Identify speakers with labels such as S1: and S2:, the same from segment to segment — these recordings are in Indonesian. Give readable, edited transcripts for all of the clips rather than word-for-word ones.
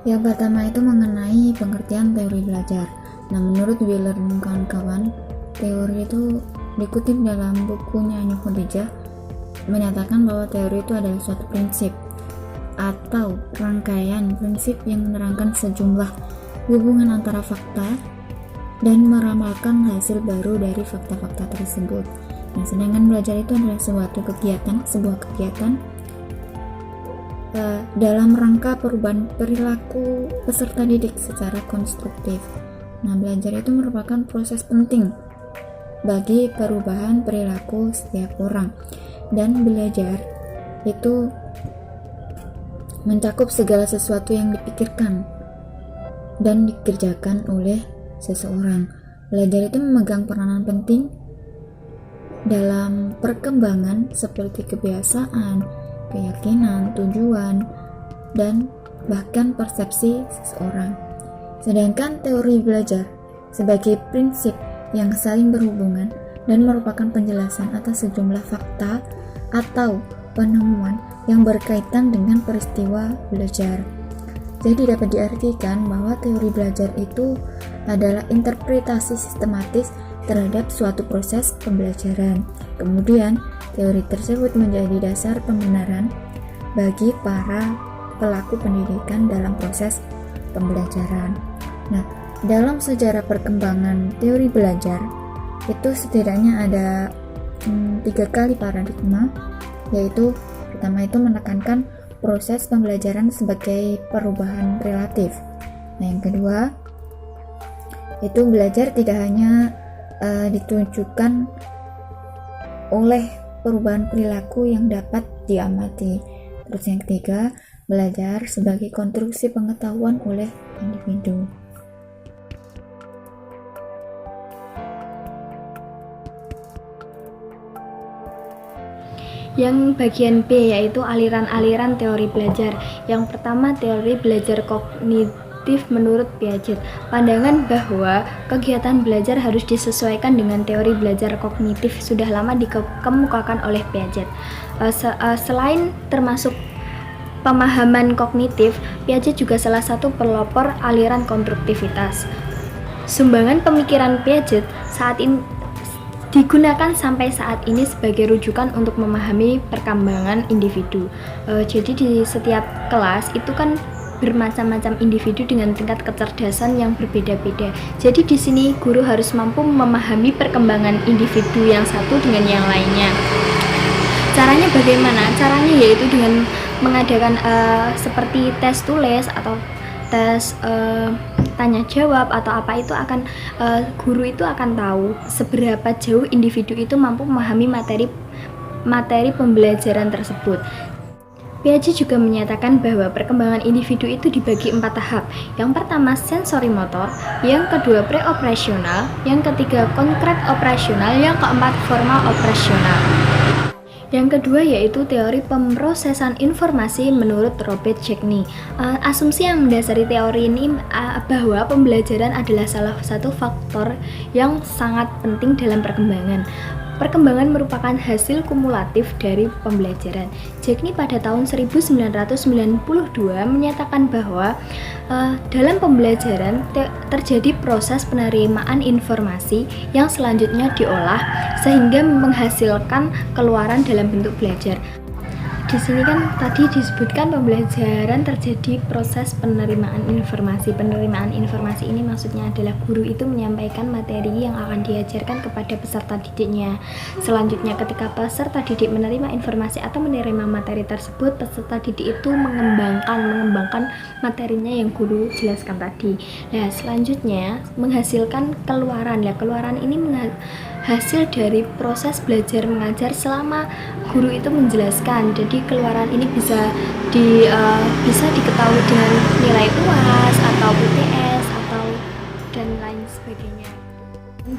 S1: Yang pertama itu mengenai pengertian teori belajar. Nah, menurut Wheeler dan kawan-kawan, teori itu dikutip dalam bukunya Ainul Khadijah menyatakan bahwa teori itu adalah suatu prinsip atau rangkaian prinsip yang menerangkan sejumlah hubungan antara fakta dan meramalkan hasil baru dari fakta-fakta tersebut. Nah, sedangkan belajar itu adalah sebuah kegiatan dalam rangka perubahan perilaku peserta didik secara konstruktif. Nah, belajar itu merupakan proses penting bagi perubahan perilaku setiap orang, dan belajar itu mencakup segala sesuatu yang dipikirkan dan dikerjakan oleh seseorang. Belajar itu memegang peranan penting dalam perkembangan seperti kebiasaan, keyakinan, tujuan, dan bahkan persepsi seseorang. Sedangkan teori belajar sebagai prinsip yang saling berhubungan dan merupakan penjelasan atas sejumlah fakta atau penemuan yang berkaitan dengan peristiwa belajar. Jadi dapat diartikan bahwa teori belajar itu adalah interpretasi sistematis terhadap suatu proses pembelajaran. Kemudian, teori tersebut menjadi dasar pembenaran bagi para pelaku pendidikan dalam proses pembelajaran. Nah, dalam sejarah perkembangan teori belajar, itu setidaknya ada 3 kali paradigma, yaitu pertama itu menekankan proses pembelajaran sebagai perubahan relatif. Nah, yang kedua, itu belajar tidak hanya ditunjukkan oleh perubahan perilaku yang dapat diamati. Terus yang ketiga, belajar sebagai konstruksi pengetahuan oleh individu.
S2: Yang bagian B yaitu aliran-aliran teori belajar. Yang pertama, teori belajar kognitif menurut Piaget. Pandangan bahwa kegiatan belajar harus disesuaikan dengan teori belajar kognitif sudah lama dikemukakan oleh Piaget. Selain termasuk pemahaman kognitif, Piaget juga salah satu pelopor aliran konstruktivitas. Sumbangan pemikiran Piaget saat ini digunakan sampai saat ini sebagai rujukan untuk memahami perkembangan individu. Jadi di setiap kelas itu kan bermacam-macam individu dengan tingkat kecerdasan yang berbeda-beda. Jadi di sini guru harus mampu memahami perkembangan individu yang satu dengan yang lainnya. Caranya bagaimana? Caranya yaitu dengan mengadakan seperti tes tulis atau tes tanya jawab atau apa, itu akan guru itu akan tahu seberapa jauh individu itu mampu memahami materi pembelajaran tersebut. Piaget juga menyatakan bahwa perkembangan individu itu dibagi 4 tahap. Yang pertama sensori motor, yang kedua pre-operasional, yang ketiga konkret operasional, yang keempat formal operasional. Yang kedua yaitu teori pemrosesan informasi menurut Robert Jackney. Asumsi yang mendasari teori ini bahwa pembelajaran adalah salah satu faktor yang sangat penting dalam perkembangan. Perkembangan merupakan hasil kumulatif dari pembelajaran. Jackney pada tahun 1992 menyatakan bahwa dalam pembelajaran terjadi proses penerimaan informasi yang selanjutnya diolah sehingga menghasilkan keluaran dalam bentuk belajar. Di sini kan tadi disebutkan pembelajaran terjadi proses penerimaan informasi. Penerimaan informasi ini maksudnya adalah guru itu menyampaikan materi yang akan diajarkan kepada peserta didiknya. Selanjutnya ketika peserta didik menerima informasi atau menerima materi tersebut, peserta didik itu mengembangkan materinya yang guru jelaskan tadi. Nah, selanjutnya menghasilkan keluaran. Nah, keluaran ini hasil dari proses belajar mengajar selama guru itu menjelaskan. Jadi keluaran ini bisa diketahui dengan nilai UAS atau UTS atau dan lain sebagainya.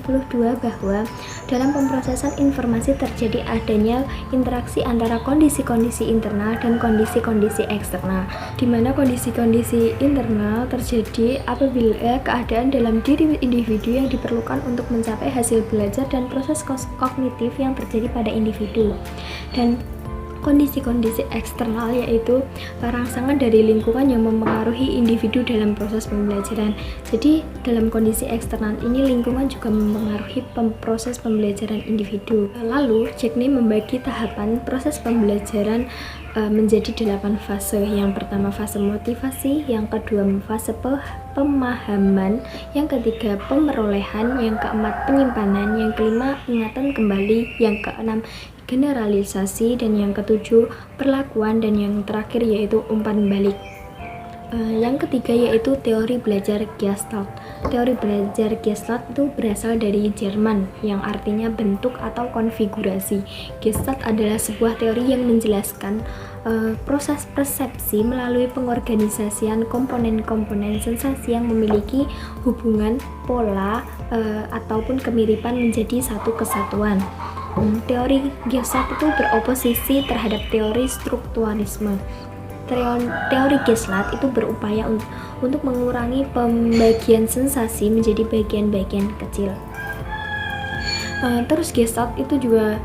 S2: 92 bahwa dalam pemrosesan informasi terjadi adanya interaksi antara kondisi-kondisi internal dan kondisi-kondisi eksternal, di mana kondisi-kondisi internal terjadi apabila keadaan dalam diri individu yang diperlukan untuk mencapai hasil belajar dan proses kognitif yang terjadi pada individu. Dan kondisi-kondisi eksternal, yaitu rangsangan dari lingkungan yang mempengaruhi individu dalam proses pembelajaran. Jadi dalam kondisi eksternal ini lingkungan juga mempengaruhi proses pembelajaran individu. Lalu Jackney membagi tahapan proses pembelajaran menjadi 8 fase. Yang pertama fase motivasi, yang kedua fase pemahaman, yang ketiga pemerolehan, yang keempat penyimpanan, yang kelima ingatan kembali, yang keenam generalisasi, dan yang ketujuh perlakuan, dan yang terakhir yaitu umpan balik. Yang ketiga yaitu teori belajar Gestalt. Teori belajar Gestalt itu berasal dari Jerman yang artinya bentuk atau konfigurasi. Gestalt adalah sebuah teori yang menjelaskan proses persepsi melalui pengorganisasian komponen-komponen sensasi yang memiliki hubungan, pola, ataupun kemiripan menjadi satu kesatuan. Teori Gestalt itu beroposisi terhadap teori strukturalisme. Teori Gestalt itu berupaya untuk mengurangi pembagian sensasi menjadi bagian-bagian kecil. Terus Gestalt itu juga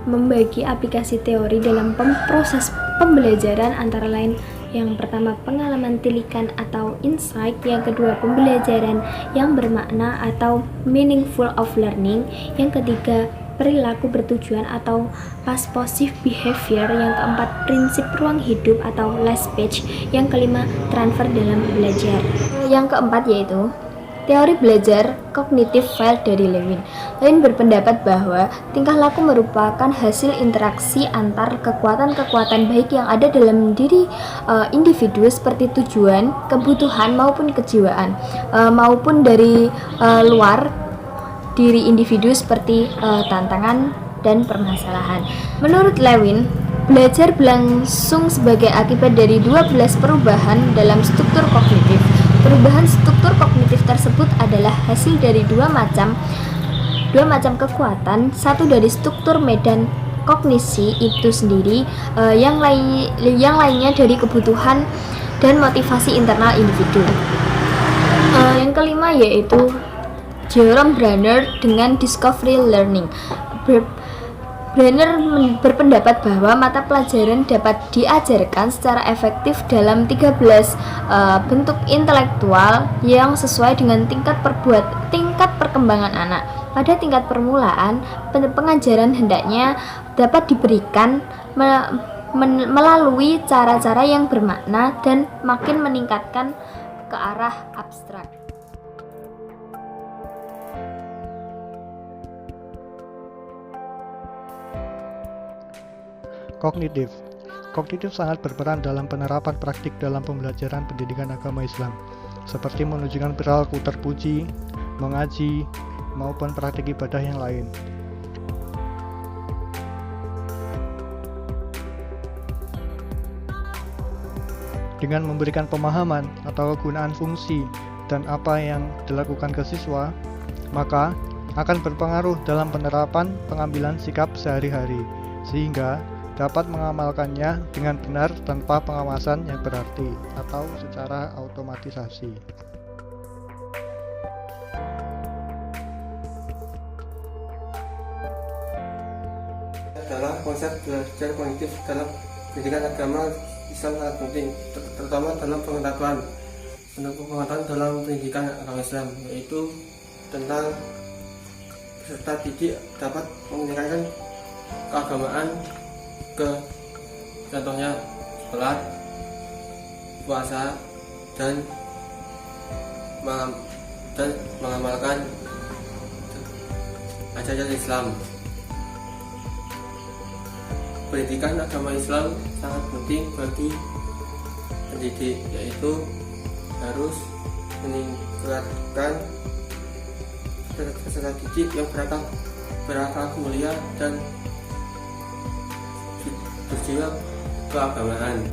S2: membagi aplikasi teori dalam proses pembelajaran, antara lain yang pertama pengalaman tilikan atau insight, yang kedua pembelajaran yang bermakna atau meaningful of learning, yang ketiga perilaku bertujuan atau purposive behavior, yang keempat prinsip ruang hidup atau last page, yang kelima transfer dalam belajar. Yang keempat yaitu teori belajar kognitif file dari Lewin. Lewin berpendapat bahwa tingkah laku merupakan hasil interaksi antar kekuatan-kekuatan baik yang ada dalam diri individu, seperti tujuan, kebutuhan maupun kejiwaan, maupun dari luar diri individu seperti tantangan dan permasalahan. Menurut Lewin, belajar berlangsung sebagai akibat dari 12 perubahan dalam struktur kognitif. Perubahan struktur kognitif tersebut adalah hasil dari dua macam kekuatan, satu dari struktur medan kognisi itu sendiri, yang lainnya dari kebutuhan dan motivasi internal individu. Yang kelima yaitu Jerome Brenner dengan discovery learning. Brenner berpendapat bahwa mata pelajaran dapat diajarkan secara efektif dalam 13 bentuk intelektual yang sesuai dengan tingkat perkembangan anak. Pada tingkat permulaan, pengajaran hendaknya dapat diberikan melalui cara-cara yang bermakna dan makin meningkatkan ke arah abstrak.
S3: Kognitif sangat berperan dalam penerapan praktik dalam pembelajaran pendidikan agama Islam, seperti menunjukkan perilaku terpuji, mengaji, maupun praktik ibadah yang lain. Dengan memberikan pemahaman atau kegunaan fungsi dan apa yang dilakukan ke siswa, maka akan berpengaruh dalam penerapan pengambilan sikap sehari-hari, sehingga dapat mengamalkannya dengan benar tanpa pengawasan yang berarti atau secara otomatisasi.
S4: Dalam konsep belajar kognitif dalam pendidikan agama Islam sangat penting, terutama dalam pengetahuan dalam pendidikan agama Islam, yaitu tentang peserta didik dapat meningkatkan keagamaan ke contohnya sholat, puasa, dan mengamalkan ajaran Islam. Pendidikan agama Islam sangat penting bagi pendidik, yaitu harus meningkatkan peserta didik yang berakhlak mulia dan berjiwa keagamaan.